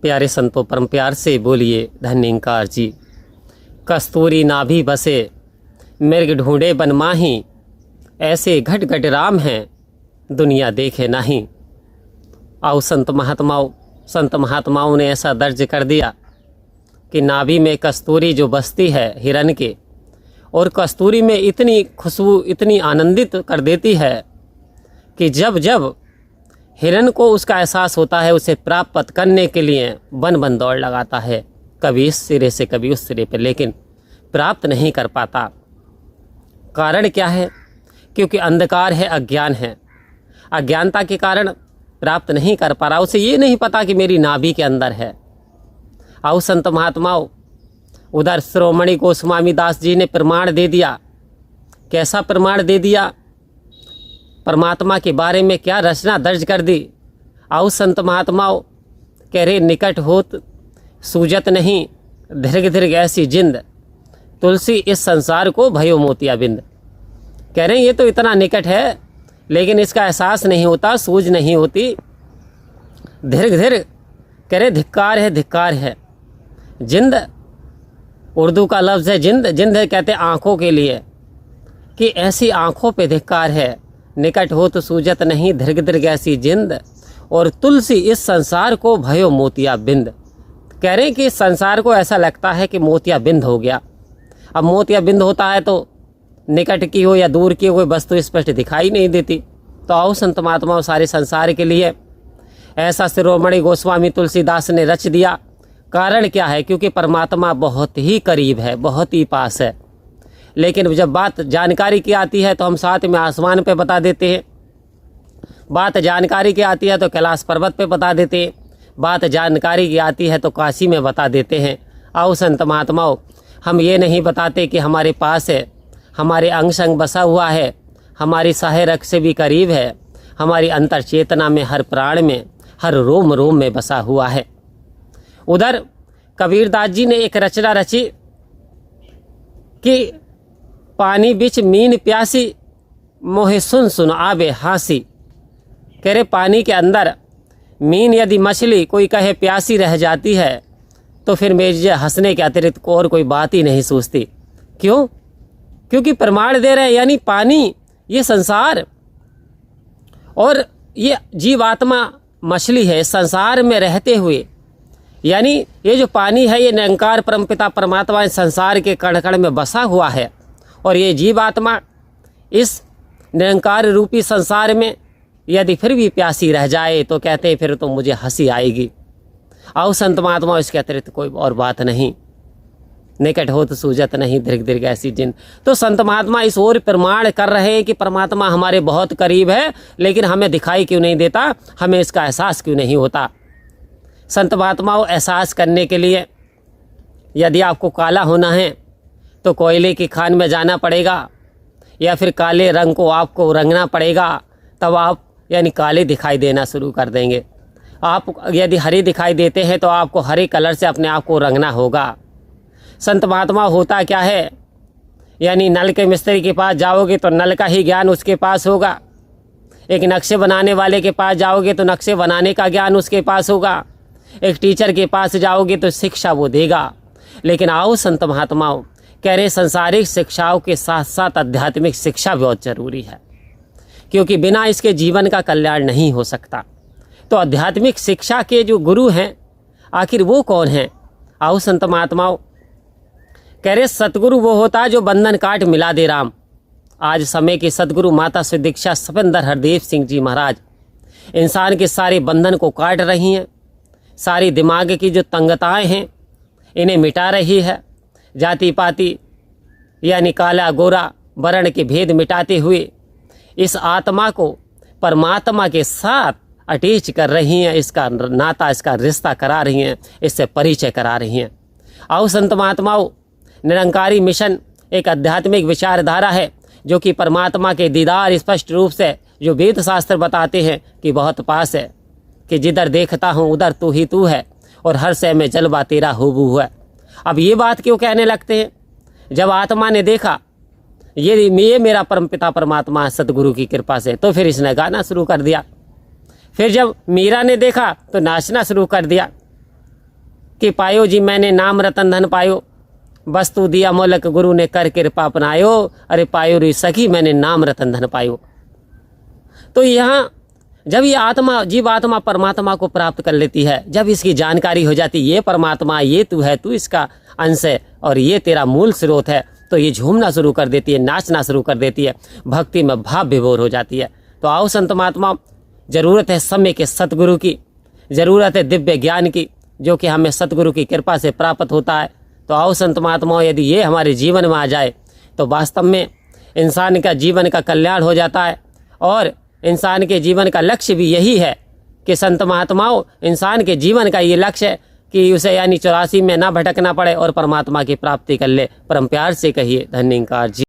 प्यारे संतों परम प्यार से बोलिए धन्यंकार जी। कस्तूरी नाभि बसे मृग ढूंढे बन माही, ऐसे घट घट राम हैं दुनिया देखे नहीं। आओ संत महात्माओं ने ऐसा दर्ज कर दिया कि नाभि में कस्तूरी जो बसती है हिरन के, और कस्तूरी में इतनी खुशबू इतनी आनंदित कर देती है कि जब जब हिरन को उसका एहसास होता है उसे प्राप्त करने के लिए बन बन दौड़ लगाता है, कभी इस सिरे से कभी उस सिरे पर, लेकिन प्राप्त नहीं कर पाता। कारण क्या है? क्योंकि अंधकार है, अज्ञान है। अज्ञानता के कारण प्राप्त नहीं कर पा रहा, उसे ये नहीं पता कि मेरी नाभि के अंदर है। आओ संत महात्माओं, उधर शिरोमणि गोस्वामी दास जी ने प्रमाण दे दिया। कैसा प्रमाण दे दिया? परमात्मा के बारे में क्या रचना दर्ज कर दी। आओ संत महात्माओं, कह रहे निकट होत सूजत नहीं, दीर्घ दीर्घ ऐसी जिंद, तुलसी इस संसार को भयो मोतिया बिंद। कह रहे ये तो इतना निकट है लेकिन इसका एहसास नहीं होता, सूझ नहीं होती। दीर्घ दीर्घ कह रहे धिक्कार है, धिक्कार है। जिंद उर्दू का लफ्ज़ है जिंद। जिंद कहते आँखों के लिए, कि ऐसी आँखों पे धिक्कार है। निकट हो तो सूजत नहीं, दीर्घ दीर्घ ऐसी जिंद, और तुलसी इस संसार को भयो मोतिया बिंद। कह रहे हैं कि इस संसार को ऐसा लगता है कि मोतिया बिंद हो गया। अब मोतिया बिंद होता है तो निकट की हो या दूर की हो कोई वस्तु स्पष्ट दिखाई नहीं देती। तो आओ संत महात्माओं, सारे संसार के लिए ऐसा शिरोमणि गोस्वामी तुलसीदास ने रच दिया। कारण क्या है? क्योंकि परमात्मा बहुत ही करीब है, बहुत ही पास है। लेकिन जब बात जानकारी की आती है तो हम साथ में आसमान पे बता देते हैं, बात जानकारी की आती है तो कैलाश पर्वत पे बता देते हैं, बात जानकारी की आती है तो काशी में बता देते हैं। आओ संत महात्माओं, हम ये नहीं बताते कि हमारे पास है, हमारे अंग संग बसा हुआ है, हमारी साहे रग से भी करीब है, हमारी अंतर चेतना में, हर प्राण में, हर रोम रोम में बसा हुआ है। उधर कबीरदास जी ने एक रचना रची कि पानी बिच मीन प्यासी, मोहे सुन सुन आबे हासी। कह रहे पानी के अंदर मीन यदि मछली कोई कहे प्यासी रह जाती है तो फिर मुझे हंसने के अतिरिक्त और कोई बात ही नहीं सूझती। क्यों? क्योंकि प्रमाण दे रहे हैं, यानी पानी, ये संसार और ये जीवात्मा मछली है, संसार में रहते हुए, यानी ये जो पानी है ये निरंकार परमपिता परमात्मा इस संसार के कण कण में बसा हुआ है, और ये जीवात्मा इस निरंकार रूपी संसार में यदि फिर भी प्यासी रह जाए तो कहते हैं फिर तो मुझे हंसी आएगी। आओ संत महात्मा, इसके अतिरिक्त कोई और बात नहीं। निकट हो तो सूजत नहीं, दीर्घ दीर्घ ऐसी जिन। तो संत महात्मा इस ओर प्रमाण कर रहे हैं कि परमात्मा हमारे बहुत करीब है, लेकिन हमें दिखाई क्यों नहीं देता, हमें इसका एहसास क्यों नहीं होता। संत महात्माओं, एहसास करने के लिए यदि आपको काला होना है तो कोयले की खान में जाना पड़ेगा, या फिर काले रंग को आपको रंगना पड़ेगा, तब आप यानी काले दिखाई देना शुरू कर देंगे। आप यदि हरे दिखाई देते हैं तो आपको हरे कलर से अपने आप को रंगना होगा। संत महात्मा, होता क्या है, यानी नल के मिस्त्री के पास जाओगे तो नल का ही ज्ञान उसके पास होगा, एक नक्शे बनाने वाले के पास जाओगे तो नक्शे बनाने का ज्ञान उसके पास होगा, एक टीचर के पास जाओगे तो शिक्षा वो देगा। लेकिन आओ संत महात्माओं, कह रहे संसारिक शिक्षाओं के साथ साथ आध्यात्मिक शिक्षा बहुत जरूरी है, क्योंकि बिना इसके जीवन का कल्याण नहीं हो सकता। तो आध्यात्मिक शिक्षा के जो गुरु हैं आखिर वो कौन हैं? आओ संत महात्माओं, कह रहे सतगुरु वो होता है जो बंधन काट मिला दे राम। आज समय के सतगुरु माता श्री दीक्षा सपेंद्र हरदेव सिंह जी महाराज इंसान के सारे बंधन को काट रही हैं, सारी दिमाग की जो तंगताएं हैं इन्हें मिटा रही है। जाति पाति यानी काला गोरा वर्ण के भेद मिटाते हुए इस आत्मा को परमात्मा के साथ अटैच कर रही हैं, इसका नाता, इसका रिश्ता करा रही हैं, इससे परिचय करा रही हैं। आओ संत महात्माओं, निरंकारी मिशन एक आध्यात्मिक विचारधारा है जो कि परमात्मा के दीदार स्पष्ट रूप से जो वेद शास्त्र बताते हैं कि बहुत पास है, कि जिधर देखता हूँ उधर तू ही तू है, और हर शय में जलवा तेरा हुबहू है। अब ये बात क्यों कहने लगते हैं? जब आत्मा ने देखा ये मेरा परमपिता परमात्मा है सतगुरु की कृपा से, तो फिर इसने गाना शुरू कर दिया। फिर जब मीरा ने देखा तो नाचना शुरू कर दिया। कि पायो जी मैंने नाम रतन धन पायो, वस्तु दिया मोलक गुरु ने कर कृपा अपनायो, अरे पायो रे सखी मैंने नाम रतन धन पायो। तो यहाँ जब ये आत्मा जीव आत्मा परमात्मा को प्राप्त कर लेती है, जब इसकी जानकारी हो जाती ये परमात्मा ये तू है, तू इसका अंश है और ये तेरा मूल स्रोत है, तो ये झूमना शुरू कर देती है, नाचना शुरू कर देती है, भक्ति में भाव विभोर हो जाती है। तो आओ संत महात्मा, ज़रूरत है समय के सतगुरु की, ज़रूरत है दिव्य ज्ञान की, जो कि हमें सतगुरु की कृपा से प्राप्त होता है। तो आओ संत महात्माओं, यदि ये हमारे जीवन में आ जाए तो वास्तव में इंसान का जीवन का कल्याण हो जाता है। और इंसान के जीवन का लक्ष्य भी यही है कि संत महात्माओं, इंसान के जीवन का ये लक्ष्य है कि उसे यानी 84 में ना भटकना पड़े और परमात्मा की प्राप्ति कर ले। परम प्यार से कहिए धन्यकार जी।